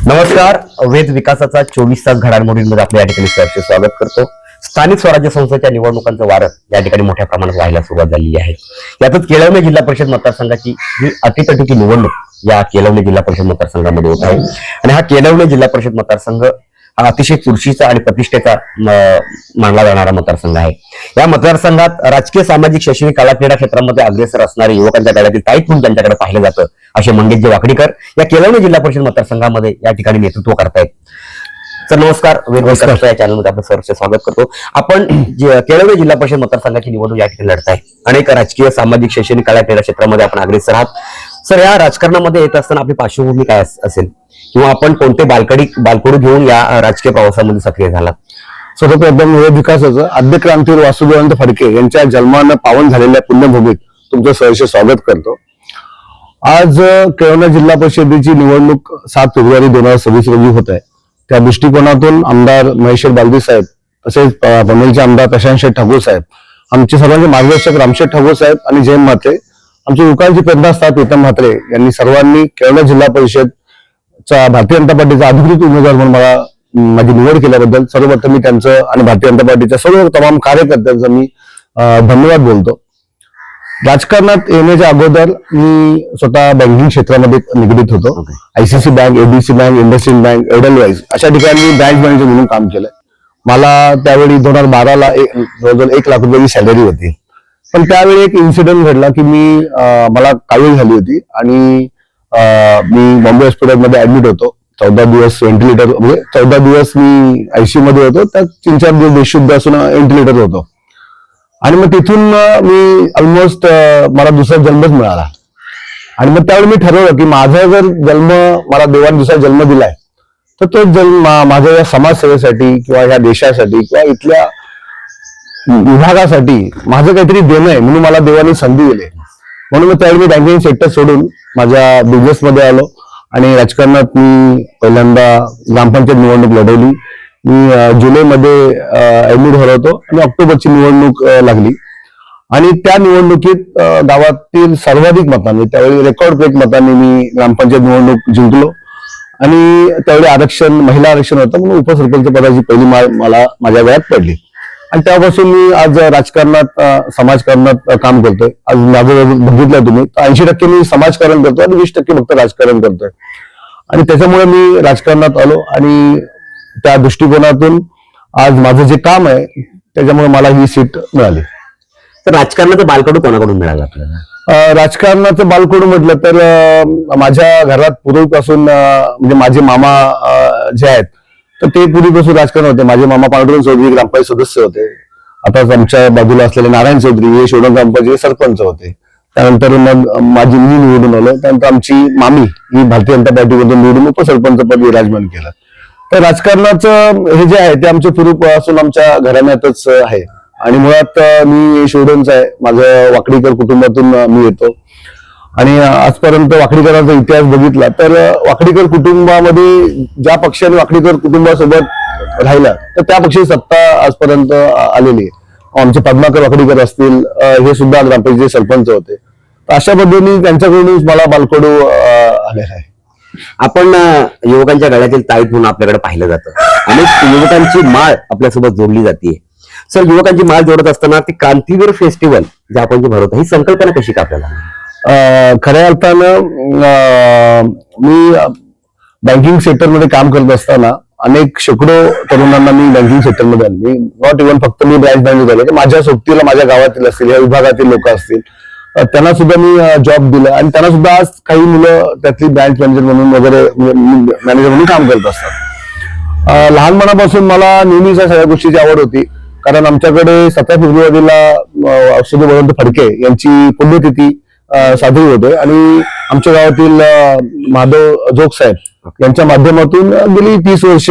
नमस्कार. वेद विकासाचा 24 तास घडामोडींमध्ये आपल्या या ठिकाणी सहर्ष स्वागत करतो. स्थानिक स्वराज्य संस्थेच्या निवडणुकांचं वारं या ठिकाणी मोठ्या प्रमाणात व्हायला सुरुवात झालेली आहे. यातच केळवणे जिल्हा परिषद मतदारसंघाची ही अटीतटीची निवडणूक या केळवणे जिल्हा परिषद मतदारसंघामध्ये होत आहे. आणि हा केळवणे जिल्हा परिषद मतदारसंघ हा अतिशय चुरशीचा आणि प्रतिष्ठेचा मानला जाणारा मतदारसंघ आहे. या मतदारसंघात राजकीय, सामाजिक, शैक्षणिक, कला, क्रीडा क्षेत्रामध्ये अग्रेसर असणारे युवकांच्या गळ्यातील ताईत म्हणून त्यांच्याकडे पाहिलं जातं असे मंगेशजी वाकडीकर या केळवणे जिल्हा परिषद मतदारसंघामध्ये या ठिकाणी नेतृत्व करतायत. तर नमस्कार. वेदविकास या चॅनलमध्ये आपलं सहर्ष स्वागत करतो. आपण केळवणे जिल्हा परिषद मतदारसंघाची निवडणूक या ठिकाणी लढताय. अनेक राजकीय, सामाजिक, शैक्षणिक, कला, क्रीडा क्षेत्रामध्ये आपण अग्रेसर आहात. सर, या राजकारणामध्ये येत असताना आपली पार्श्वभूमी काय असेल किंवा आपण कोणते बालकडू घेऊन या राजकीय प्रवासामध्ये सक्रिय झालात? सर्वप्रथम विकासाचं आद्य क्रांतीवीर वासुदेवानंद फडके यांच्या जन्मानं पावन झालेल्या पुण्यभूमीत तुमचं सहर्ष स्वागत करतो. आज केळवणे जिल्हा परिषदेची निवडणूक 7 फेब्रुवारी 2026 रोजी होत आहे. त्या दृष्टिकोनातून आमदार महेश्वर बालदी साहेब, तसेच पनवेलचे आमदार प्रशांत शेठ ठाकूर साहेब, आमचे सर्वांचे मार्गदर्शक रामशेठ ठाकूर साहेब आणि जयंत म्हात्रे, आमचे युवकांची प्रेरणास्थान प्रीतम म्हात्रे यांनी सर्वांनी केळवणे जिल्हा परिषद भारतीय जनता पार्टीचा अधिकृत उमेदवार म्हणून मला माझी निवड केल्याबद्दल सर्वप्रथम मी त्यांचं आणि भारतीय जनता पार्टीच्या सर्व तमाम कार्यकर्त्यांचा मी धन्यवाद बोलतो. राजकारणात येण्याच्या अगोदर मी स्वतः बँकिंग क्षेत्रामध्ये निगडीत होतो. ICC bank, ABC bank, industrial bank, Edelweiss अशा ठिकाणी ब्रँच मॅनेजर म्हणून काम केलंय. मला त्यावेळी 2012ला जवळजवळ 1 लाख रुपयाची सॅलरी होती. पण त्यावेळी एक इन्सिडेंट घडला की मला कावीळ झाली होती आणि मी बॉम्बे हॉस्पिटलमध्ये ऍडमिट होतो. 14 दिवस व्हेंटिलेटर, म्हणजे 14 दिवस मी आयसीयू मध्ये होतो. त्यात 3-4 दिवस बेशुद्ध असून व्हेंटिलेटर होतो. आणि मग तिथून मी ऑलमोस्ट मला दुसरा जन्मच मिळाला. आणि मग त्यावेळी मी ठरवलं की माझा जर जन्म, मला देवाने दुसरा जन्म दिलाय, तर तो जन्म माझ्या या समाजसेवेसाठी किंवा या देशासाठी किंवा इथल्या विभागासाठी माझं काहीतरी देणं आहे, म्हणून मला देवाने संधी दिली. म्हणून मग त्यावेळी मी बँकिंग सेक्टर सोडून माझ्या बिझनेसमध्ये आलो आणि राजकारणात मी पहिल्यांदा ग्रामपंचायत निवडणूक लढवली. मी जुलैमध्ये ऍडमिट झालो होतो आणि ऑक्टोबरची निवडणूक लागली. आणि त्या निवडणुकीत गावातील सर्वाधिक मतांनी, त्यावेळी रेकॉर्ड ब्रेक मतांनी मी ग्रामपंचायत निवडणूक जिंकलो. आणि त्यावेळी आरक्षण, महिला आरक्षण होतं, म्हणून उपसरपंच पदाची पहिली माळ मला माझ्या वयात पडली. आणि त्यापासून मी आज राजकारणात, समाजकारणात काम करतोय. आज माझं बघितलं तुम्ही, 80% मी समाजकारण करतोय आणि 20% फक्त राजकारण करतोय. आणि त्याच्यामुळे मी राजकारणात आलो आणि त्या दृष्टिकोनातून आज माझं जे काम आहे त्याच्यामुळे मला ही सीट मिळाली. तर राजकारणाचं बालकडू कोणाकडून मिळालं आपल्याला? राजकारणाचं बालकडू म्हटलं तर माझ्या घरात पूर्वीपासून, म्हणजे माझे मामा जे आहेत तर ते पूर्वीपासून राजकारण होते. माझे मामा पांडुरंग चौधरी ग्रामपंचायत सदस्य होते. आता आमच्या बाजूला असलेले नारायण चौधरी हे शिवडोन ग्रामपंचायत सरपंच होते. त्यानंतर मग मी निवडून आलो. त्यानंतर आमची मामी ही भारतीय जनता पार्टीमधून निवडून उपसरपंच पद विराजमान केलं. तर राजकारणाचं हे जे आहे ते आमच्या पूर्वीपासून आमच्या घराण्यातच आहे. आणि मुळात मी शिवडोनचा आहे. माझं वाकडीकर कुटुंबातून मी येतो. आणि आजपर्यंत वाकडीकरांचा इतिहास बघितला तर वाकडीकर कुटुंबामध्ये ज्या पक्षाने वाकडीकर कुटुंबासोबत राहिला तर त्या पक्षाची सत्ता आजपर्यंत आलेली आहे. आमचे पद्माकर वाकडीकर असतील, हे सुद्धा ग्रामपंचायत सरपंच होते. तर अशा पद्धतीने त्यांच्याकडूनच मला बालकडू आलेला आहे. आपण युवकांच्या गळ्यातील ताईत म्हणून आपल्याकडे पाहिलं जातं आणि युवकांची माळ आपल्यासोबत जोडली जाते. सर, युवकांची माळ जोडत असताना ती क्रांतीवीर फेस्टिवल जे आपण जे भरवतो, ही संकल्पना कशी का आपल्याला? खऱ्या अर्थानं मी बँकिंग सेक्टरमध्ये काम करत असताना अनेक शेकडो तरुणांना मी बँकिंग सेक्टरमध्ये आणले. नॉट इव्हन फक्त मी ब्रँच मॅनेजर झालो, तर माझ्या सोबतीला माझ्या गावातील असतील, या विभागातील लोक असतील, त्यांना सुद्धा मी जॉब दिला. आणि त्यांना सुद्धा आज काही मुलं त्यातली ब्रँच मॅनेजर म्हणून वगैरे, मॅनेजर म्हणून काम करत असतात. लहानपणापासून मला नेहमीच सगळ्या गोष्टीची आवड होती. कारण आमच्याकडे 17 फेब्रुवारीला वासुदेव फडके यांची पुण्यतिथी साजरी होते आणि आमच्या गावातील माधव जोग साहेब यांच्या माध्यमातून गेली 30 वर्ष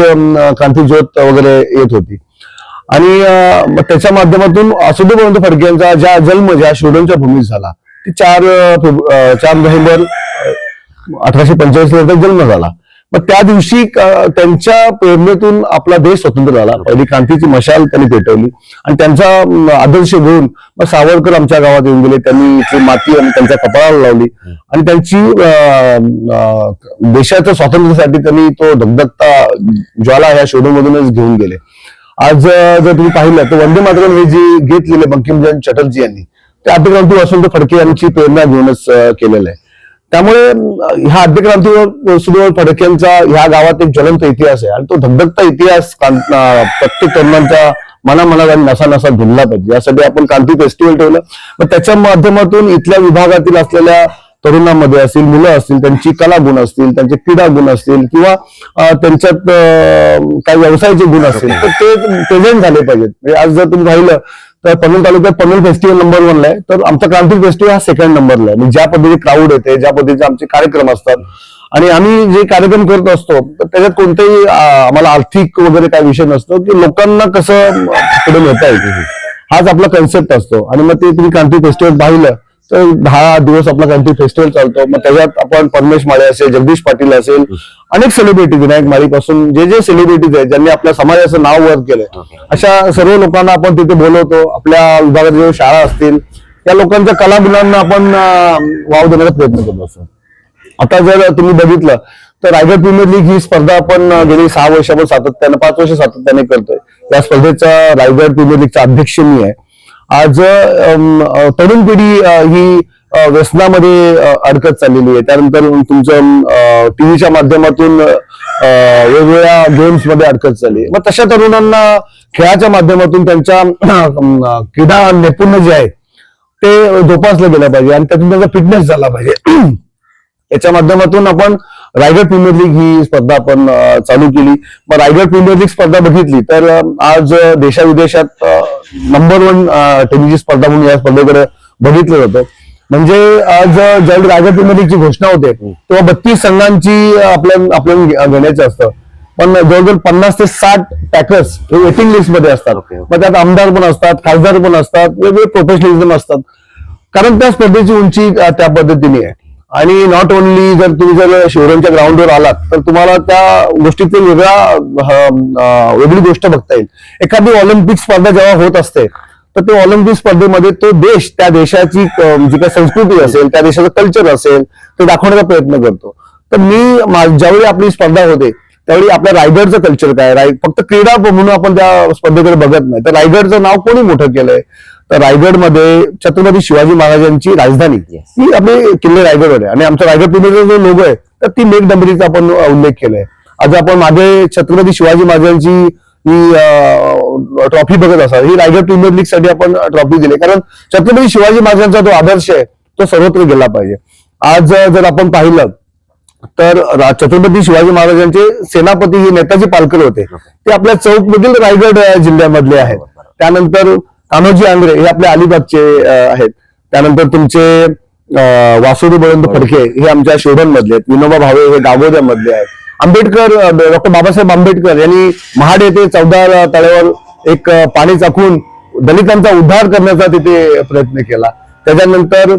क्रांती ज्योत वगैरे येत होती. आणि त्याच्या माध्यमातून वासुदेव फडके यांचा ज्या शिवडोनच्या भूमीत झाला ती 4 नोव्हेंबर 1845 ला जन्म झाला. मग त्या दिवशी त्यांच्या प्रेरणेतून आपला देश स्वतंत्र झाला. पहिली क्रांतीची मशाल त्यांनी पेटवली आणि त्यांचा आदर्श घेऊन मग सावरकर आमच्या गावात येऊन गेले. त्यांनी इथली माती आणि त्यांच्या कपाळाला लावली आणि त्यांची देशाच्या स्वातंत्र्यासाठी त्यांनी तो धगधगता ज्वाला ह्या शोधूमधूनच घेऊन गेले. आज जर तुम्ही पाहिलं तर वंदे मातरम हे जे गीत लिहिले बंकिमचंद्र चटर्जी यांनी ते आद्यक्रांती वसंत फडके यांची प्रेरणा घेऊनच केलेलं आहे. त्यामुळे ह्या आद्यक्रांती वसंत फडकेंचा ह्या गावात एक ज्वलंत इतिहास आहे आणि तो धगधगता इतिहास प्रत्येक तरुणांच्या मनामनात आणि नसा धुलला पाहिजे. यासाठी आपण क्रांती फेस्टिवल ठेवलं. मग त्याच्या माध्यमातून इथल्या विभागातील असलेल्या तरुणांमध्ये असतील, मुलं असतील, त्यांची कला गुण असतील, त्यांचे क्रीडा गुण असतील किंवा त्यांच्यात काही व्यवसायाचे गुण असतील तर ते प्रेझेंट झाले पाहिजेत. म्हणजे आज जर तुम्ही पाहिलं तर पनवेल तालुक्यात पनवेल फेस्टिवल नंबर 1 ला आहे, तर आमचा क्रांती फेस्टिवल हा 2nd नंबरला आहे. म्हणजे ज्या पद्धतीने क्राऊड येते, ज्या पद्धतीचे आमचे कार्यक्रम असतात आणि आम्ही जे कार्यक्रम करत असतो तर त्याच्यात कोणतेही आम्हाला आर्थिक वगैरे काही विषय नसतो की लोकांना कसं पुढे नेता येईल हाच आपला कन्सेप्ट असतो. आणि मग ते तुम्ही क्रांती फेस्टिवल पाहिलं तर 10 दिवस आपला क्रांती फेस्टिवल चालतो. मग त्याच्यात आपण परमेश माळे असेल, जगदीश पाटील असेल, अनेक सेलिब्रिटी, विनायक माळीपासून जे सेलिब्रिटीज आहेत ज्यांनी आपल्या समाजाचं नाव वर केलंय अशा सर्व लोकांना आपण तिथे बोलवतो. आपल्या विभागात जे शाळा असतील त्या लोकांच्या कलागुणांना आपण वाव देण्याचा प्रयत्न करत असतो. आता जर तुम्ही बघितलं तर रायगड प्रीमियर लीग ही स्पर्धा आपण गेली 6 वर्ष आपण सातत्याने 5 वर्ष सातत्याने करतोय. या स्पर्धेचा रायगड प्रीमियर लीगचा अध्यक्ष मी आहे. आज तरुण पिढी ही व्यसनामध्ये अडकत चाललेली आहे. त्यानंतर तुमचं टीव्हीच्या माध्यमातून वेगवेगळ्या गेम्स मध्ये अडकत चालली आहे. मग तशा तरुणांना खेळाच्या माध्यमातून त्यांच्या क्रीडा नैपुण्य जे आहे ते जोपासलं गेलं पाहिजे आणि त्यातून त्यांचा फिटनेस झाला पाहिजे. याच्या माध्यमातून आपण रायगड प्रीमियर लीग ही स्पर्धा आपण चालू केली. मग रायगड प्रीमियर लीग स्पर्धा बघितली तर आज देशाविदेशात नंबर 1 टेनिसची स्पर्धा म्हणून या स्पर्धेकडे बघितलं जातं. म्हणजे आज ज्यावेळी रायगड प्रीमियर लीगची घोषणा होते तेव्हा 32 संघांची आपल्याला घेण्याचं असतं. पण जवळजवळ 50 ते 60 पॅकर्स हे वेटिंग लिस्ट मध्ये असतात. मग त्यात आमदार पण असतात, खासदार पण असतात, वेगवेगळे प्रोफेशनलिझम असतात. कारण त्या स्पर्धेची उंची त्या पद्धतीने आहे. आणि नॉट ओनली जर तुम्ही जर शिवरायांच्या ग्राउंडवर आलात तर तुम्हाला त्या गोष्टीची वेगळी गोष्ट बघता येईल. एखादी ऑलिम्पिक स्पर्धा जेव्हा होत असते तर ते ऑलिम्पिक स्पर्धेमध्ये तो देश, त्या देशाची जी काही संस्कृती असेल, त्या देशाचं कल्चर असेल ते दाखवण्याचा प्रयत्न करतो. तर मी ज्यावेळी आपली स्पर्धा होते त्यावेळी आपल्या रायगडचं कल्चर काय, फक्त क्रीडा म्हणून आपण त्या स्पर्धेकडे बघत नाही तर रायगडचं नाव कोणी मोठं केलंय. तर रायगडमध्ये छत्रपती शिवाजी महाराजांची राजधानी ही आपले किल्ले रायगडवर आहे आणि आमचा रायगड प्रीमियरचा जो लोगो आहे तर ती मेघडंबरीचा आपण उल्लेख केलाय. आज आपण मागे छत्रपती शिवाजी महाराजांची ही ट्रॉफी बघत असाल, ही रायगड प्रीमियर लीग साठी आपण ट्रॉफी दिली कारण छत्रपती शिवाजी महाराजांचा जो आदर्श आहे तो सर्वत्र गेला पाहिजे. आज जर आपण पाहिलं तर छत्रपती शिवाजी महाराजांचे सेनापती हे नेताजी पालकर होते. ते आपल्या चौकमधील रायगड जिल्ह्यामधले आहेत. त्यानंतर कान्होजी आंग्रे हे आपल्या अलिबागचे आहेत. त्यानंतर तुमचे वासुदेव बळवंत फडके हे आमच्या शोधन मधले आहेत. विनोबा भावे हे गागोद्या मधले आहेत. आंबेडकर, डॉक्टर बाबासाहेब आंबेडकर यांनी महाड येथे 14 तळ्यावर एक पाणी चाखून दलितांचा उद्धार करण्याचा तिथे प्रयत्न केला. त्याच्यानंतर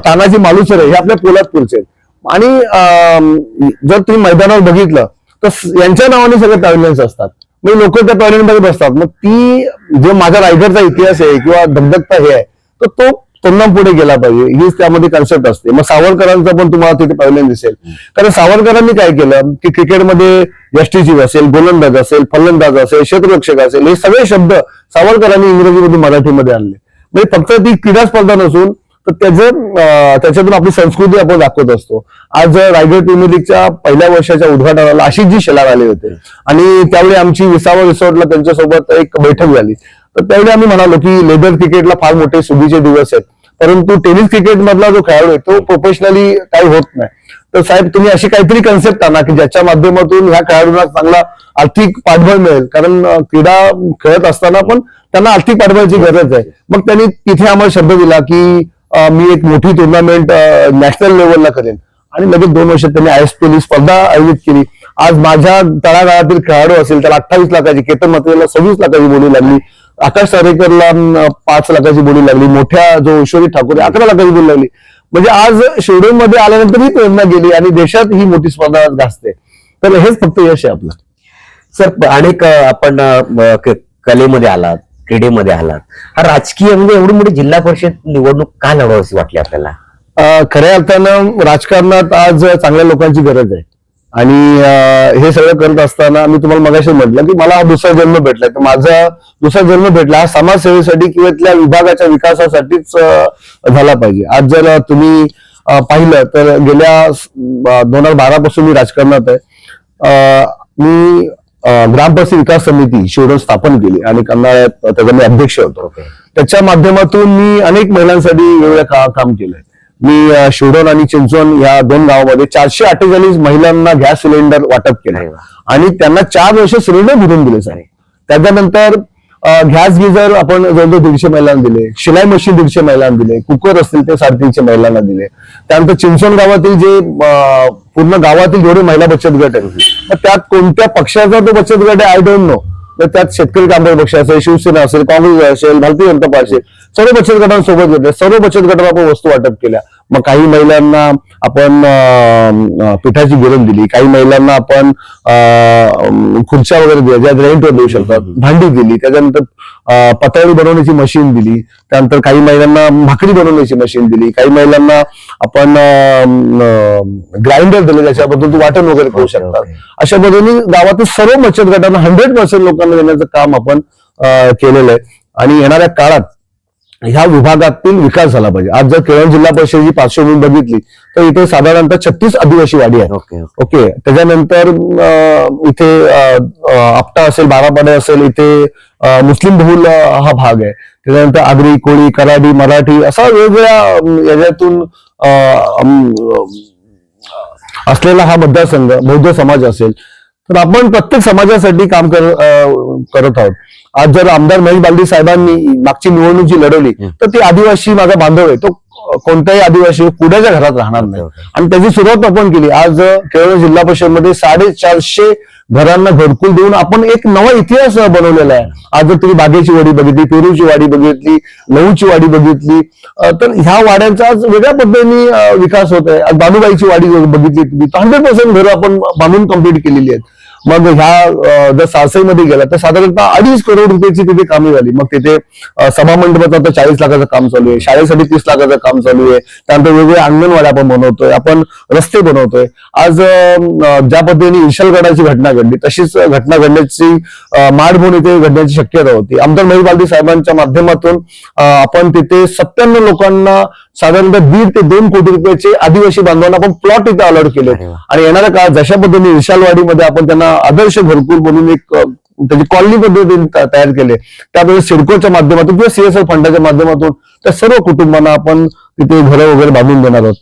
तानाजी मालुसरे हे आपल्या पोलादपूरचे आहेत. आणि जर तुम्ही मैदानावर बघितलं तर यांच्या नावाने सगळे पॅव्हलियन्स असतात. म्हणजे लोक त्या पॅव्हलियनमध्ये बसतात. मग ती जो माझा रायगडचा इतिहास आहे किंवा धगधगता हे आहे तर तो तरुणांपुढे गेला पाहिजे हीच त्यामध्ये कन्सेप्ट असते. मग सावरकरांचं पण तुम्हाला तिथे पॅव्हलियन दिसेल. कारण सावरकरांनी काय केलं की क्रिकेटमध्ये यष्टीचीव असेल, गोलंदाज असेल, फलंदाज असेल, क्षेत्ररक्षक असेल, हे सगळे शब्द सावरकरांनी इंग्रजीमधून मराठीमध्ये आणले. म्हणजे फक्त ती क्रीडा स्पर्धा नसून तर त्याच्यातून आपली संस्कृती आपण दाखवत असतो. आज रायगड प्रीमियर लीगच्या पहिल्या वर्षाच्या उद्घाटनाला आशिषजी शेलार आले होते आणि त्यावेळी आमची विसावा रिसॉर्टला त्यांच्यासोबत एक बैठक झाली. तर त्यावेळी आम्ही म्हणालो की लेदर क्रिकेटला फार मोठे सुगीचे दिवस आहेत परंतु टेनिस क्रिकेट मधला जो खेळाडू आहे तो प्रोफेशनली काही होत नाही. तर साहेब तुम्ही अशी काहीतरी कन्सेप्ट आणा की ज्याच्या माध्यमातून ह्या खेळाडूंना चांगला आर्थिक पाठबळ मिळेल. कारण क्रीडा खेळत असताना पण त्यांना आर्थिक पाठबळाची गरज आहे. मग त्यांनी तिथे आम्हाला शब्द दिला की मी एक मोठी टुर्नामेंट नॅशनल लेवलला करेन आणि लगेच 2 वर्षात त्यांनी ISPL स्पर्धा आयोजित केली. आज माझ्या तळागाळातील खेळाडू असेल त्याला 28 लाखाची, केतन मत्रेला 26 लाखाची बोली लागली, आकाश सारेकरला 5 लाखाची बोली लागली, मोठ्या जो ईश्वरी ठाकूर 11 लाखाची बोली लागली. म्हणजे आज शेड्यूल मध्ये आल्यानंतर ही प्रेरणा गेली आणि देशात ही मोठी स्पर्धा गाजते. तर हेच फक्त यश आहे आपलं. सर अनेक आपण कलेमध्ये आलात, क्रीडेमध्ये आलात, हा राजकीय म्हणजे एवढी मोठी जिल्हा परिषद निवडणूक का लढवावीशी वाटली आपल्याला? खऱ्या अर्थानं राजकारणात आज चांगल्या लोकांची गरज आहे आणि हे सगळं करत असताना मी तुम्हाला मगाशी म्हटलं की मला हा दुसरा जन्म भेटलाय, तर माझा दुसरा जन्म भेटला हा समाजसेवेसाठी किंवा इथल्या विभागाच्या विकासासाठीच झाला पाहिजे. आज जर तुम्ही पाहिलं तर गेल्या 2012 पासून मी राजकारणात आहे. मी ग्रामपंचायत विकास समिती शिवडोन स्थापन केली आणि कन्नाळ्यात त्याचा मी अध्यक्ष होतो. त्याच्या माध्यमातून मी अनेक महिलांसाठी वेगवेगळं काम केलंय. मी शिवडोन आणि चिंचवण या 2 गावामध्ये 448 महिलांना गॅस सिलेंडर वाटप केलं आणि त्यांना 4 वर्ष सिलेंडर भरून दिले सारे. त्याच्यानंतर गॅस गिझर आपण जवळजवळ 150 महिलांना दिले, शिलाई मशीन 150 महिलांना दिले, कुकर असतील ते 350 महिलांना दिले. त्यानंतर चिंचवण गावातील जे पूर्ण गावातील जेवढे महिला बचत गट आहेत त्यात कोणत्या पक्षाचा तो बचत गट आहे आय डोंट नो, तर त्यात शेतकरी कामगार पक्ष असेल, शिवसेना असेल, काँग्रेस असेल, भारतीय जनता पार्टी असेल, सर्व बचत गटांसोबत घेतले. सर्व बचत गटाला आपण वस्तू वाटप केल्या. मग काही महिलांना आपण पिठाची गिरण दिली, काही महिलांना आपण खुर्च्या वगैरे दिल्या ज्या रेंटवर देऊ शकतात, भांडी दिली, त्याच्यानंतर पतळी बनवण्याची मशीन दिली, त्यानंतर काही महिलांना भाकरी बनवण्याची मशीन दिली, काही महिलांना आपण ग्राइंडर दिले ज्याच्याबद्दल तू वाटण वगैरे करू शकतात. अशा पद्धतीने गावातील सर्व बचत गटांना 100% लोकांना देण्याचं काम आपण केलेलं आहे आणि येणाऱ्या काळात ह्या विभागातील विकास झाला पाहिजे. आज जर केळवण जिल्हा परिषदेची पार्श्वभूमी बघितली तर इथे साधारणतः 36 आदिवासी वाडी आहे. ओके, त्याच्यानंतर इथे आपटा असेल, बारापाडा असेल, इथे मुस्लिम बहुल हा भाग आहे. त्याच्यानंतर आगरी, कोळी, कराडी, मराठी असा वेगवेगळ्या याच्यातून असलेला हा मतदारसंघ बौद्ध समाज असेल. तर आपण प्रत्येक समाजासाठी काम करत आहोत. आज जर आमदार महेश बालदी साहेबांनी मागची निवडणूक जी लढवली तर ती आदिवासी माझा बांधव आहे, तो कोणत्याही आदिवासी कुणाच्या घरात राहणार नाही आणि त्याची सुरुवात आपण केली. आज केळवण जिल्हा परिषदमध्ये 450 घरांना घरकुल देऊन आपण एक नवा इतिहास बनवलेला आहे. आज जर तुम्ही बागेची वाडी बघितली, पेरूची वाडी बघितली, लहूची वाडी बघितली तर ह्या वाड्यांचा आज वेगळ्या पद्धतीने विकास होत आहे. बानुबाईची वाडी बघितली तुम्ही, 100% घरं आपण बांधून कंप्लीट केलेली आहेत. मग ह्या जर सासईमध्ये गेला तर साधारणतः 2.5 करोड रुपयाची तिथे कामे झाली. मग तिथे सभा मंडपाचं आता 40 लाखाचं काम चालू आहे, शाळेसाठी 30 लाखाचं काम चालू आहे. त्यानंतर वेगवेगळ्या अंगणवाड्या आपण बनवतोय, आपण रस्ते बनवतोय. आज ज्या पद्धतीने विशालगडाची घटना घडली तशीच घटना घडण्याची माडभून इथे घडण्याची शक्यता होती. आमदार महेश बालदी साहेबांच्या माध्यमातून आपण तिथे 97 लोकांना साधारणतः 1.5 ते 2 कोटी रुपयाचे आदिवासी बांधवांना आपण प्लॉट इथे अलॉट केले आणि येणाऱ्या काळात जशा पद्धतीने विशालवाडीमध्ये आपण त्यांना आदर्श घरकुल म्हणून एक त्याची कॉलनी पद्धतीने तयार केले, त्यावेळेस सिडकोच्या माध्यमातून किंवा सीएसआर फंडाच्या माध्यमातून त्या सर्व कुटुंबांना आपण तिथे घरं वगैरे बांधून देणार आहोत.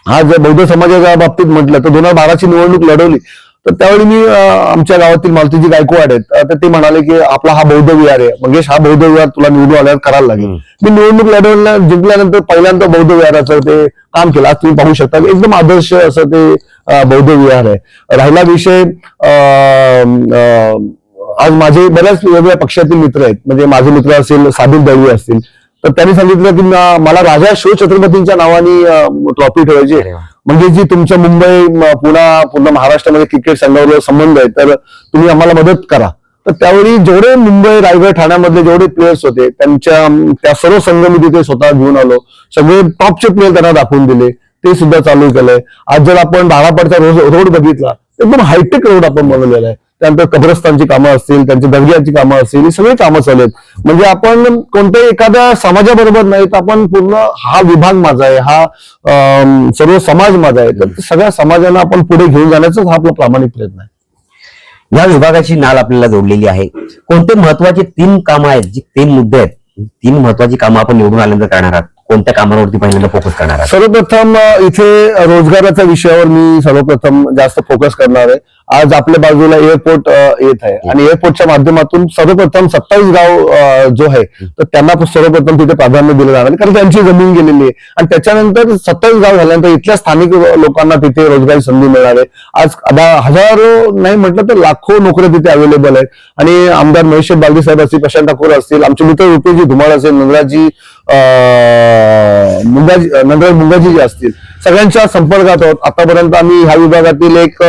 आज बौद्ध समाजाच्या बाबतीत म्हटलं तर 2012ची निवडणूक लढवली तर त्यावेळी मी आमच्या गावातील मालतीजी गायकवाड आहेत तर ते म्हणाले की आपला हा बौद्ध विहार आहे, मंगेश हा बौद्ध विहार तुला निवडून आल्यावर करायला लागेल. मी निवडणूक लढवल्या जिंकल्यानंतर पहिल्यांदा बौद्ध विहाराचं ते काम केलं. आज तुम्ही पाहू शकता एकदम आदर्श असं ते बौद्ध विहार आहे. राहिला विषय आज माझे बऱ्याच वेगवेगळ्या पक्षातील मित्र आहेत, म्हणजे माझे मित्र असतील, साबिल दळवी असतील, तर त्यांनी सांगितलं की मला राजा शिव छत्रपतींच्या नावाने ट्रॉफी ठेवायची, म्हणजे जी तुमच्या मुंबई पूर्ण महाराष्ट्रामध्ये क्रिकेट संघाबरोबर संबंध आहे तर तुम्ही आम्हाला मदत करा. तर त्यावेळी जेवढे मुंबई, रायगड, ठाण्यामधले जेवढे प्लेयर्स होते त्या सर्व संघ मी तिथे स्वतः घेऊन आलो. सगळे टॉपचे प्लेयर त्यांना दाखवून दिले, ते सुद्धा चालू केलंय. आज जर आपण बारापाडचा रोड बघितला एकदम हायटेक रोड आपण बनवलेला आहे. त्यानंतर कब्रस्तानची कामं असतील, त्यांची दर्ग्याची कामं असतील, ही सगळी कामं चालू आहेत. म्हणजे आपण कोणत्याही एखाद्या समाजाबरोबर नाही तर आपण पूर्ण हा विभाग माझा आहे, हा सर्व समाज माझा आहे, तर सगळ्या समाजाला आपण पुढे घेऊन जाण्याचाच हा आपला प्रामाणिक प्रयत्न आहे. या विभागाची नाळ आपल्याला जोडलेली आहे. कोणते महत्वाचे 3 कामं आहेत, जी 3 मुद्दे आहेत, 3 महत्वाची कामं आपण निवडून आल्यानंतर करणार आहात? कोणत्या कामांवरती पहिल्यांदा फोकस करणार आहात? सर्वप्रथम इथे रोजगाराच्या विषयावर मी सर्वप्रथम जास्त फोकस करणार आहे. आज आपल्या बाजूला एअरपोर्ट येत आहे आणि एअरपोर्टच्या माध्यमातून सर्वप्रथम 27 गाव जो आहे तर त्यांना सर्वप्रथम तिथे प्राधान्य दिलं जाणार कारण त्यांची जमीन गेलेली आहे आणि त्याच्यानंतर 27 गाव झाल्यानंतर इथल्या स्थानिक लोकांना तिथे रोजगारी संधी मिळणार आहे. आज हजारो नाही म्हटलं तर लाखो नोकऱ्या तिथे अवेलेबल आहेत आणि आमदार महेश बालदी साहेब असतील, प्रशांत ठाकूर असतील, आमचे मित्र रुपेशजी धुमाळ असेल, नंदराज मुंगाजी जे असतील, सगळ्यांच्या संपर्कात आहोत. आतापर्यंत आम्ही ह्या विभागातील एक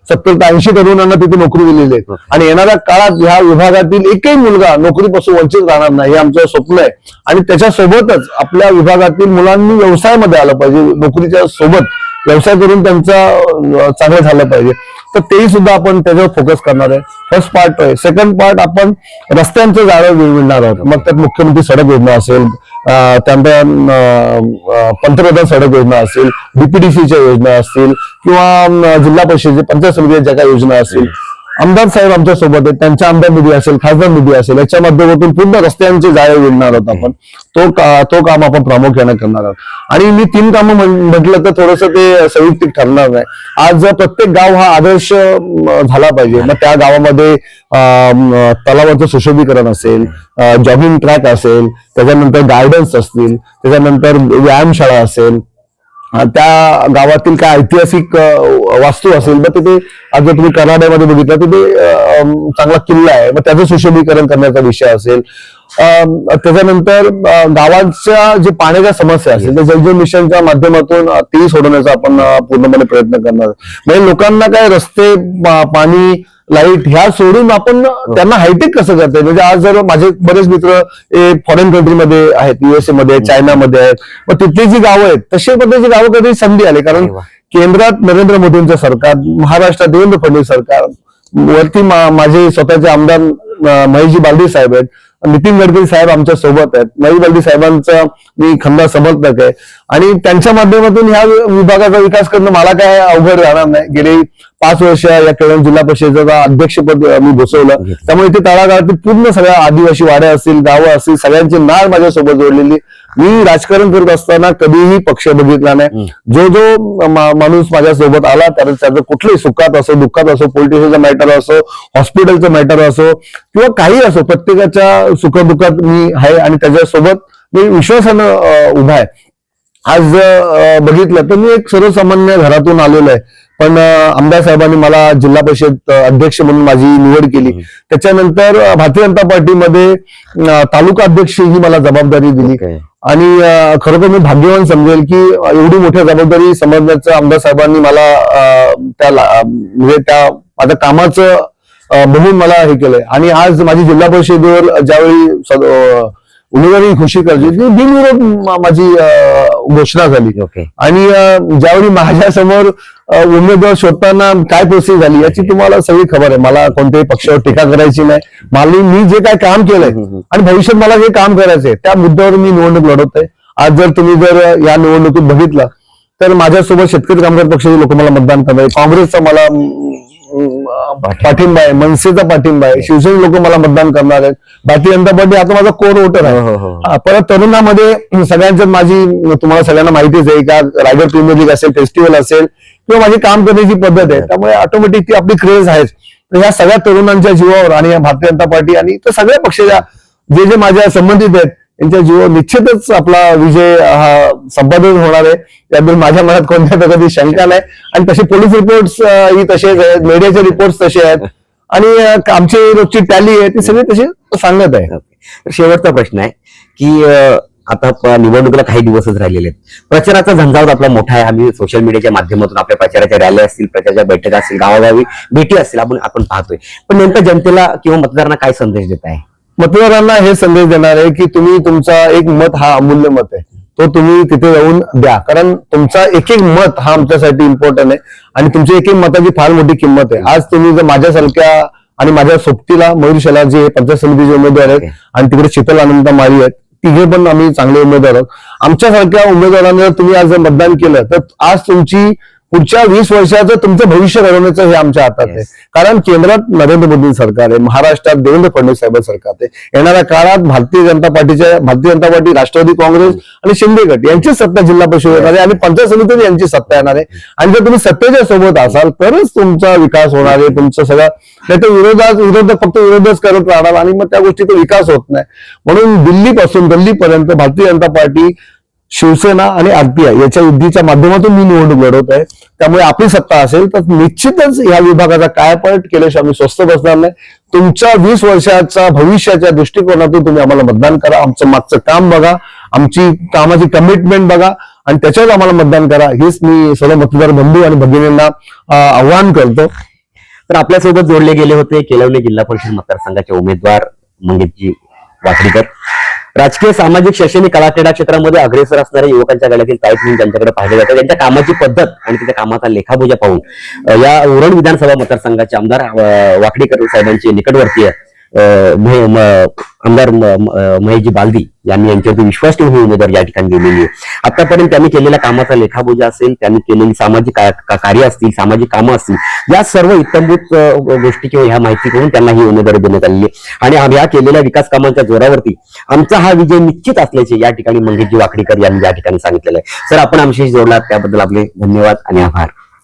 70 ते 80 तरुणांना तिथे नोकरी दिलेली आहे आणि येणाऱ्या काळात ह्या विभागातील एकही मुलगा नोकरीपासून वंचित राहणार नाही हे आमचं स्वप्न आहे. आणि त्याच्यासोबतच आपल्या विभागातील मुलांनी व्यवसायामध्ये आलं पाहिजे, नोकरीच्या सोबत व्यवसाय करून त्यांचा चांगलं झालं पाहिजे. तर तेही सुद्धा आपण त्याच्यावर फोकस करणार आहे. फर्स्ट पार्ट आहे. सेकंड पार्ट आपण रस्त्यांचं जाळं विणणार आहोत. मग त्यात मुख्यमंत्री सडक योजना असेल, त्यानंतर पंतप्रधान सडक योजना असेल, डीपीडीसीच्या योजना असतील किंवा जिल्हा परिषदेच्या पंचायत समितीच्या ज्या काही योजना असतील, आमदार साहेब आमच्या सोबत आहेत, त्यांचा आमदार निधी असेल, खासदार निधी असेल, याच्या माध्यमातून पूर्ण रस्त्यांचे जाळे विणणार आहोत आपण. तो काम आपण प्रामुख्याने करणार आहोत. आणि मी 3 कामं म्हटलं तर थोडंसं ते संयुक्तिक ठरणार नाही. आज प्रत्येक गाव हा आदर्श झाला पाहिजे. मग त्या गावामध्ये तलावाचं सुशोभीकरण असेल, जॉगिंग ट्रॅक असेल, त्याच्यानंतर गार्डन्स असतील, त्याच्यानंतर व्यायामशाळा असेल, त्या गावातील काय ऐतिहासिक वास्तू असेल, मग तिथे आज जर तुम्ही कर्नाटकमध्ये बघितलं तिथे चांगला किल्ला आहे, मग त्याचं सुशोभीकरण करण्याचा विषय असेल. त्याच्यानंतर गावांच्या जे पाण्याच्या समस्या असतील त्या जलजीवन मिशनच्या माध्यमातून तेही सोडवण्याचा आपण पूर्णपणे प्रयत्न करणार. म्हणजे लोकांना काय रस्ते, पाणी, लाईट ह्या सोडून आपण त्यांना हायटेक कसं करता येईल. म्हणजे आज जर माझे बरेच मित्र फॉरेन कंट्रीमध्ये आहेत, USA मध्ये, चायनामध्ये आहेत, मग तिथली जी गावं आहेत तशा पद्धतीची गावं कधी संधी आली. कारण केंद्रात नरेंद्र मोदींचं सरकार, महाराष्ट्रात देवेंद्र फडणवीस सरकार, वरती माझे स्वतःचे आमदार महेशजी बालदी साहेब आहेत, नितीन गडकरी साहेब आमच्या सोबत आहेत. महेश बालदी साहेबांचा मी खंदा समर्थक आहे आणि त्यांच्या माध्यमातून ह्या विभागाचा विकास करणं मला काय अवघड राहणार नाही. गेली 5 वर्ष या केळवण जिल्हा परिषदेचं अध्यक्षपद मी भूषवलं. त्यामुळे इथे तळागाळातील पूर्ण सगळ्या आदिवासी वाड्या असतील, गावं असतील, सगळ्यांची नाळ माझ्यासोबत जोडलेली. मी राजकारण करत असताना कधीही पक्ष बघितला नाही. जो माणूस माझ्यासोबत आला त्याचं कुठलंही सुखात असो, दुःखात असो, पोलिटिशियनचं मॅटर असो, हॉस्पिटलचं मॅटर असो किंवा काही असो, प्रत्येकाच्या सुखदुःखात मी आहे आणि त्याच्यासोबत मी विश्वासानं उभा आहे. आज बघितलं तर मी एक सर्वसामान्य घरातून आलेलो आहे, पण आमदार साहेबांनी मला जिल्हा परिषद अध्यक्ष म्हणून माझी निवड केली. त्याच्यानंतर भारतीय जनता पार्टीमध्ये तालुका अध्यक्ष ही मला जबाबदारी दिली आणि खरोखर मी भाग्यवान समजेल की एवढी मोठी जबाबदारी समजण्याचं आमदार साहेबांनी मला म्हणजे त्या माझ्या कामाचं बघून मला हे केलंय. आणि आज माझी जिल्हा परिषदेवर ज्यावेळी उमेदवारी घोषित करायची बिनविरोध माझी घोषणा झाली. आणि ज्यावेळी माझ्या समोर उमेदवार शोधताना काय प्रोसेस झाली याची तुम्हाला सगळी खबर आहे. मला कोणत्याही पक्षावर टीका करायची नाही. मी जे काय काम केलंय आणि भविष्यात मला जे काम करायचंय त्या मुद्द्यावर मी निवडणूक लढवत आहे. आज जर तुम्ही या निवडणुकीत बघितलं तर माझ्यासोबत शेतकरी कामगार पक्षाचे लोक मला मतदान करणार, काँग्रेसचा मला पाठिंबा आहे, मनसेचा पाठिंबा आहे, शिवसेना लोक मला मतदान करणार आहेत, भारतीय जनता पार्टी आता माझा कोर वोटर आहे. परत तरुणामध्ये सगळ्यांच्यात माझी तुम्हाला सगळ्यांना माहितीच आहे का रायगड प्रीमियर लीग असेल, फेस्टिवल असेल किंवा माझी काम करण्याची पद्धत आहे, त्यामुळे ऑटोमॅटिक ती आपली क्रेज आहेच. तर ह्या सगळ्या तरुणांच्या जीवावर आणि भारतीय जनता पार्टी आणि तर सगळ्या पक्षाच्या जे माझ्या संबंधित आहेत यांच्या जीवावर निश्चितच आपला विजय हा संपादन होणार आहे. त्याबद्दल माझ्या मनात कोणत्या प्रकारची शंका नाही. आणि तसे पोलीस रिपोर्ट्स ही तसेच आहेत, मीडियाचे रिपोर्ट्स तसे आहेत आणि आमची रोजची टॅली आहे ती सगळी तशी सांगत आहे. शेवटचा प्रश्न आहे की आता निवडणुकीला काही दिवसच राहिलेले आहेत. प्रचाराचा झंझावात आपला मोठा आहे. आम्ही सोशल मीडियाच्या माध्यमातून आपल्या प्रचाराच्या रॅल्या असतील, प्रचाराच्या बैठका असतील, गावागावी भेटी असतील आपण पाहतोय. पण नेमकं जनतेला किंवा मतदारांना काय संदेश देत आहे? मतदारांना हे संदेश देणार आहे की तुम्ही तुमचा एक मत हा अमूल्य मत आहे, तो तुम्ही तिथे जाऊन द्या. कारण तुमचा एक मत हा आमच्यासाठी इम्पॉर्टंट आहे आणि तुमच्या एक मताची फार मोठी किंमत आहे. आज तुम्ही जर माझ्यासारख्या आणि माझ्या सोबतीला मयूर शेलार जे पंचायत समितीचे उमेदवार आहेत आणि तिकडे शीतल आनंद माळी आहेत, तिघे पण आम्ही चांगले उमेदवार आहोत. आमच्यासारख्या उमेदवारांना तुम्ही आज जर मतदान केलं तर आज तुमची पुढच्या 20 वर्षाचं तुमचं भविष्य घडवण्याचं हे आमच्या हातात आहे. कारण केंद्रात नरेंद्र मोदी सरकार आहे, महाराष्ट्रात देवेंद्र फडणवीस साहेब सरकार आहे. येणाऱ्या काळात भारतीय जनता पार्टी, राष्ट्रवादी काँग्रेस आणि शिंदे गट यांची सत्ता जिल्हा परिषद येणार आहे आणि पंचायत समिती यांची सत्ता येणार आहे. आणि जर तुम्ही सत्तेच्या सोबत असाल तरच तुमचा विकास होणार आहे. तुमचं सगळं नाही तर विरोधक फक्त विरोधच करत राहणार आणि मग त्या गोष्टीचा विकास होत नाही. म्हणून दिल्लीपासून दिल्लीपर्यंत भारतीय जनता पार्टी, शिवसेना आणि आरपीआय याच्या युद्धीच्या माध्यमातून मी निवडणूक लढवत आहे. त्यामुळे आपली सत्ता असेल तर निश्चितच या विभागाचा कायापालट केल्याशिवाय आम्ही स्वस्थ बसणार नाही. तुमच्या 20 वर्षाच्या भविष्याच्या दृष्टिकोनातून तुम्ही आम्हाला मतदान करा. आमचं मागचं काम बघा, आमची कामाची कमिटमेंट बघा आणि त्याच्यावर आम्हाला मतदान करा. हेच मी सर्व मतदार बंधू आणि भगिनींना आव्हान करतो. तर आपल्यासोबत जोडले गेले होते केळवणे जिल्हा परिषद मतदारसंघाचे उमेदवार मंगेशजी वाकडीकर. राजकीय, सामाजिक, शैक्षणिक, कला क्रीडा क्षेत्रामध्ये अग्रेसर असणाऱ्या युवकांच्या गळ्यातील ताईत म्हणून त्यांच्याकडे पाहिले जातं. त्यांच्या कामाची पद्धत आणि त्यांच्या कामाचा लेखाबोजा पाहून या उरण विधानसभा मतदारसंघाचे आमदार वाकडीकर साहेबांचे निकटवर्तीय आमदार महेशजी बालदी यांनी यांच्यावरती विश्वास ठेवून ही उमेदवार या ठिकाणी दिलेली आहे. आतापर्यंत त्यांनी केलेल्या कामाचा लेखाबोजा असेल, त्यांनी केलेली सामाजिक कार्य असतील, सामाजिक कामं असतील, या सर्व इत्तंभूत गोष्टी किंवा ह्या माहिती करून त्यांना ही उमेदवारी देण्यात आलेली आहे. आणि ह्या केलेल्या विकास कामांच्या जोरावरती आमचा हा विजय निश्चित असल्याचे या ठिकाणी मंगेशजी वाकडीकर यांनी या ठिकाणी सांगितलेलं आहे. सर, आपण आमच्याशी जोडलात त्याबद्दल आपले धन्यवाद आणि आभार.